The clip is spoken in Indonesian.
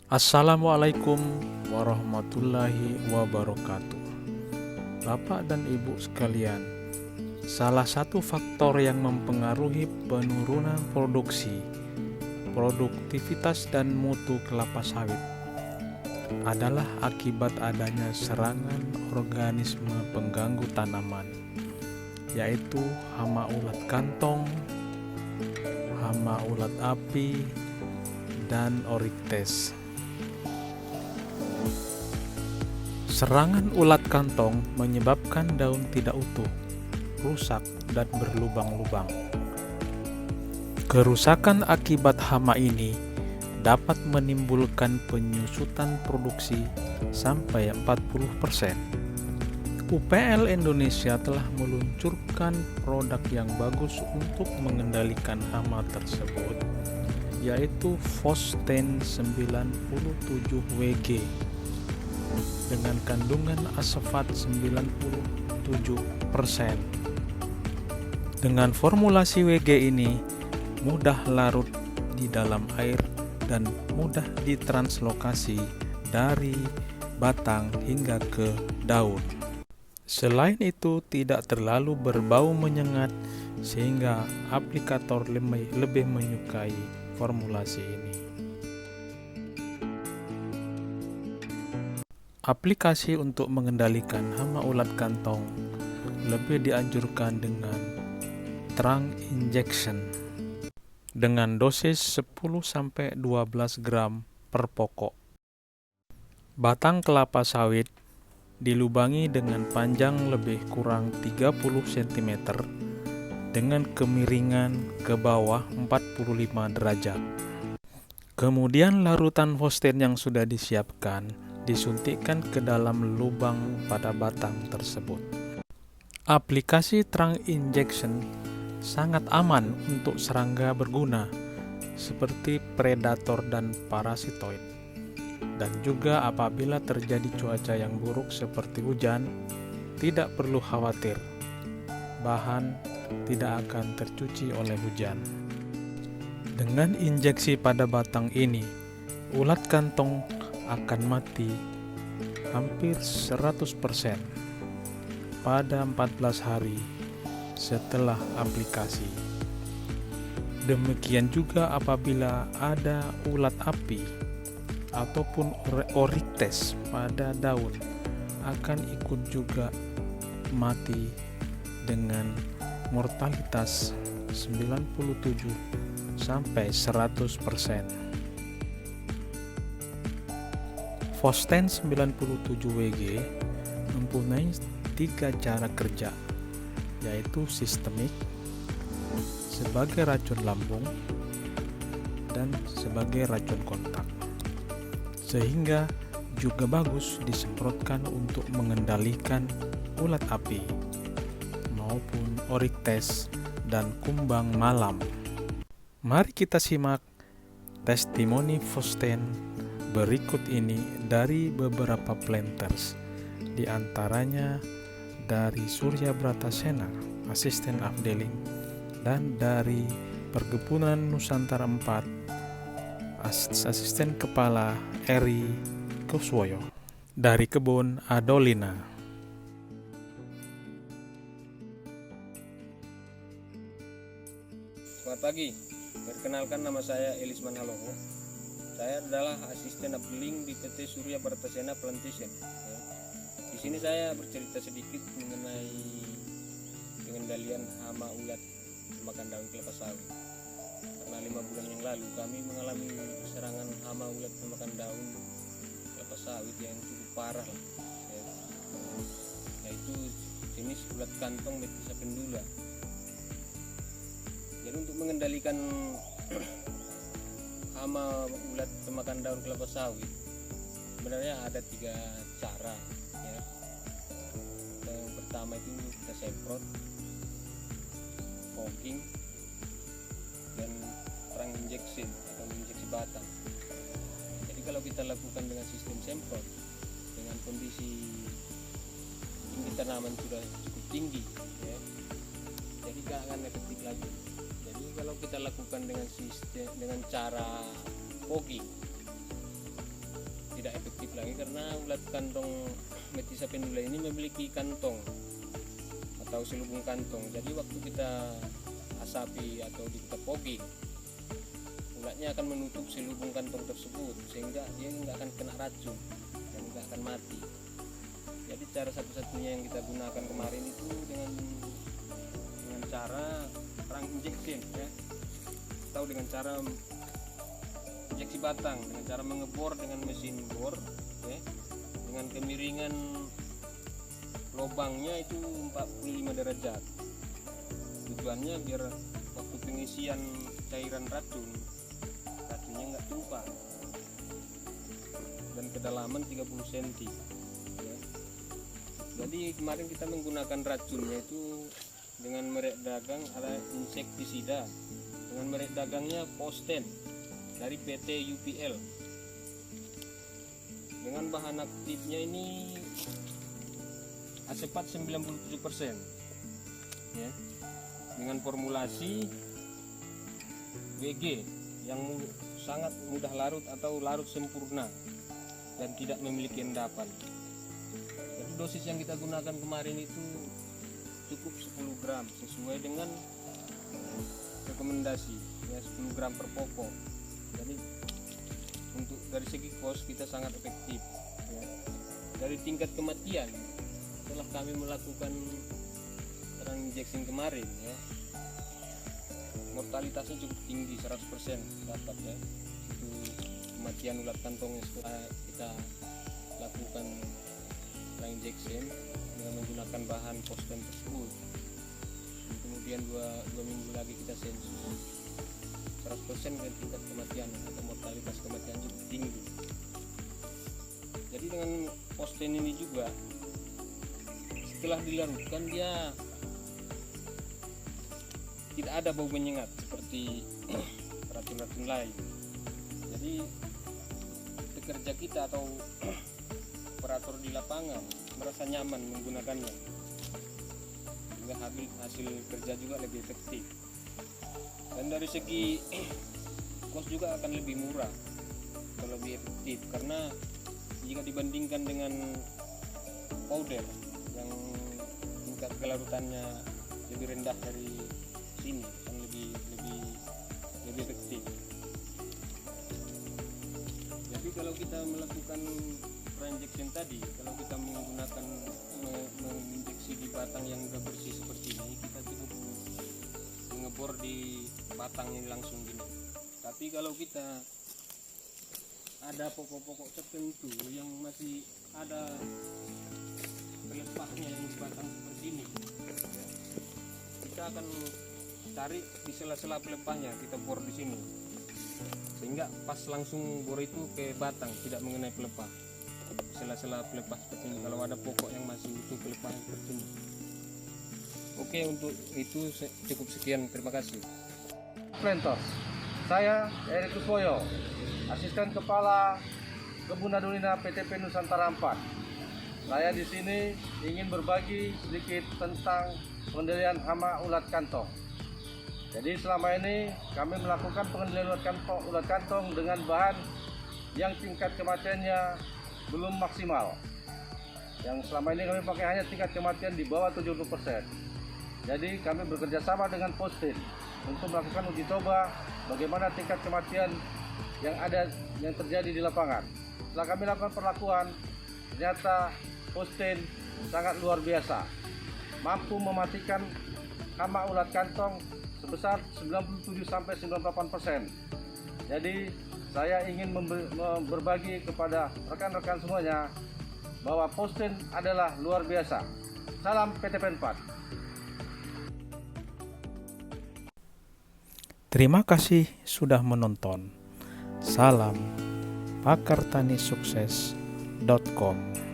Assalamualaikum warahmatullahi wabarakatuh. Bapak dan Ibu sekalian, salah satu faktor yang mempengaruhi penurunan produksi, produktivitas dan mutu kelapa sawit adalah akibat adanya serangan organisme pengganggu tanaman, yaitu hama ulat kantong, hama ulat api, dan Oryctes. Serangan ulat kantong menyebabkan daun tidak utuh, rusak, dan berlubang-lubang. Kerusakan akibat hama ini dapat menimbulkan penyusutan produksi sampai 40%. UPL Indonesia telah meluncurkan produk yang bagus untuk mengendalikan hama tersebut, yaitu Fosten 97WG dengan kandungan asfat 97%. Dengan formulasi WG ini mudah larut di dalam air dan mudah ditranslokasi dari batang hingga ke daun. Selain itu tidak terlalu berbau menyengat sehingga aplikator lebih menyukai formulasi ini. Aplikasi untuk mengendalikan hama ulat kantong lebih dianjurkan dengan Trang Injection dengan dosis 10-12 gram per pokok. Batang kelapa sawit dilubangi dengan panjang lebih kurang 30 cm dengan kemiringan ke bawah 45 derajat. Kemudian larutan Fosten yang sudah disiapkan disuntikkan ke dalam lubang pada batang tersebut. Aplikasi Trang Injection sangat aman untuk serangga berguna seperti predator dan parasitoid. Dan juga apabila terjadi cuaca yang buruk seperti hujan, tidak perlu khawatir. Bahan tidak akan tercuci oleh hujan. Dengan injeksi pada batang ini, ulat kantong akan mati hampir 100% pada 14 hari setelah aplikasi. Demikian juga apabila ada ulat api ataupun Oryctes pada daun akan ikut juga mati dengan mortalitas 97-100%. Fosten 97WG mempunyai 3 cara kerja, yaitu sistemik, sebagai racun lambung, dan sebagai racun kontak. Sehingga juga bagus disemprotkan untuk mengendalikan ulat api maupun Oryctes dan kumbang malam. Mari kita simak testimoni Fosten berikut ini dari beberapa planters, di antaranya dari Surya Bratasena, asisten Afdeling, dan dari Perkebunan Nusantara 4, asisten kepala Eri Kuswoyo, dari kebun Adolina. Selamat pagi, perkenalkan nama saya Elisman Haloho. Saya adalah asisten Afdeling di PT Surya Bratasena Plantation. Di sini saya bercerita sedikit mengenai pengendalian hama ulat pemakan daun kelapa sawit. Karena 5 bulan yang lalu kami mengalami serangan hama ulat pemakan daun kelapa sawit yang cukup parah lah, yaitu jenis ulat kantong Metisa pendula. Jadi untuk mengendalikan hama ulat pemakan daun kelapa sawit sebenarnya ada 3 cara ya. Yang pertama itu kita semprot, fogging, dan Trang Injection atau injeksi batang. Jadi kalau kita lakukan dengan sistem semprot dengan kondisi tinggi tanaman sudah cukup tinggi ya, jadi gak akan efektif lagi. Jadi kalau kita lakukan dengan cara fogging ulat kantong Metisa pendula ini memiliki kantong atau selubung kantong. Jadi waktu kita asapi atau kita pogging, ulatnya akan menutup selubung kantong tersebut sehingga dia nggak akan kena racun dan nggak akan mati. Jadi cara satu-satunya yang kita gunakan kemarin itu dengan cara perang injection ya, atau dengan cara injeksi batang, dengan cara mengebor dengan mesin bor ya, dengan kemiringan lubangnya itu 45 derajat. Tujuannya biar waktu pengisian cairan racunnya nggak tumpah, dan kedalaman 30 cm ya. Jadi kemarin kita menggunakan racunnya itu dengan merek dagang ada insektisida, dengan merek dagangnya Posten dari PT UPL, dengan bahan aktifnya ini asepat 97% ya, dengan formulasi WG yang sangat mudah larut atau larut sempurna dan tidak memiliki endapan. Jadi dosis yang kita gunakan kemarin itu cukup 10 gram sesuai dengan rekomendasi ya, 10 gram per pokok. Jadi untuk dari segi kos kita sangat efektif ya. Dari tingkat kematian setelah kami melakukan perang injection kemarin ya, mortalitasnya cukup tinggi, 100% dapat ya. Itu kematian ulat kantong setelah kita lakukan perang injection dengan menggunakan bahan Posten tersebut. Kemudian dua minggu lagi kita sensus, 100% dari tingkat kematian atau mortalitas kematian cukup tinggi. Jadi dengan Posten ini juga setelah dilarutkan dia tidak ada bau menyengat seperti racun-racun lain. Jadi pekerja kita atau operator di lapangan merasa nyaman menggunakannya, sehingga hasil kerja juga lebih efektif. Dan dari segi kos juga akan lebih murah atau lebih efektif, karena jika dibandingkan dengan powder yang tingkat kelarutannya lebih rendah dari sini, kan lebih efektif. Jadi kalau kita melakukan injection tadi, kalau kita menggunakan menginjeksi di batang yang udah bersih seperti ini, kita cukup mengebor di batang ini langsung gini. Tapi kalau kita ada pokok-pokok tertentu yang masih ada pelepahnya yang di batang seperti ini ya, kita akan cari di sela-sela pelepahnya, kita bor di sini sehingga pas langsung bor itu ke batang, tidak mengenai pelepah. Sela-sela pelepah seperti ini, kalau ada pokok yang masih utuh pelepah seperti ini. Oke, untuk itu cukup sekian, terima kasih. Planters. Saya Eri Kuswoyo, Asisten Kepala Kebun Adolina PTP Nusantara 4. Saya di sini ingin berbagi sedikit tentang pengendalian hama ulat kantong. Jadi selama ini kami melakukan pengendalian ulat kantong dengan bahan yang tingkat kematiannya belum maksimal. Yang selama ini kami pakai hanya tingkat kematian di bawah 70%. Jadi kami bekerja sama dengan Posten untuk melakukan uji coba bagaimana tingkat kematian yang terjadi di lapangan. Setelah kami lakukan perlakuan, ternyata Posten sangat luar biasa, mampu mematikan hama ulat kantong sebesar 97-98%. Jadi saya ingin berbagi kepada rekan-rekan semuanya bahwa Posten adalah luar biasa. Salam PTP 4. Terima kasih sudah menonton. Salam pakartanisukses.com.